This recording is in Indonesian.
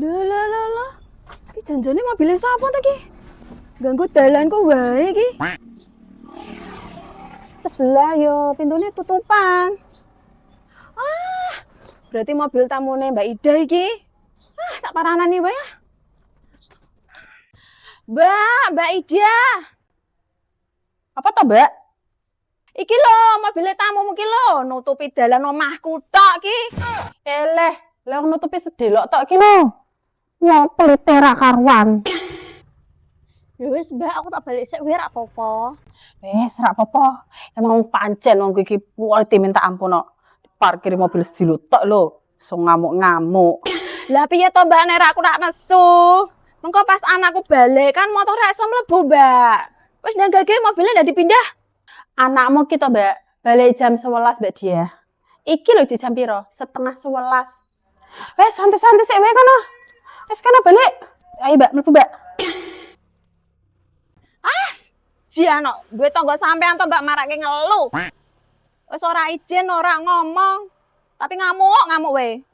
Lah. Ki janjane mobilnya sapa ta ki? Ganggu dalanku wae ki. Sebelah yo pintunya tutupan. Berarti mobil tamune Mbak Ida iki. Tak paranani wae ah. Mbak Ida. Apa toh, Mbak? Iki lho, mobilnya tamumu ki lho, nutupi dalan omahku tok ki. Eleh, lek nutupi sedelok tok ki lho. Nyopel tera karuan. Ya wis Mbak, aku tak balik sik wae ra apa-apa. Wes, ra apa-apa. Emang pancen wong iki kuwate minta ampun kok. Parkir mobil sedilo tok lho. So ngamuk-ngamuk. Lah piye to Mbak nek aku rak nesu? Mengko pas anakku balik kan motor ra iso mlebu, Mbak. Wis ndanggake mobilnya ndak dipindah. Anakmu ki to, Mbak, balik jam 11 Mbak Dia. Iki lho di jam piro? 10:30. Wes santai-santai sik wae kono. Wes kono balik. Ayo Mbak, mlebu Mbak. Jiano, duwe tangga sampean to Mbak marake ngelu. Wis ora izin, ora ngomong. Tapi ngamuk wae.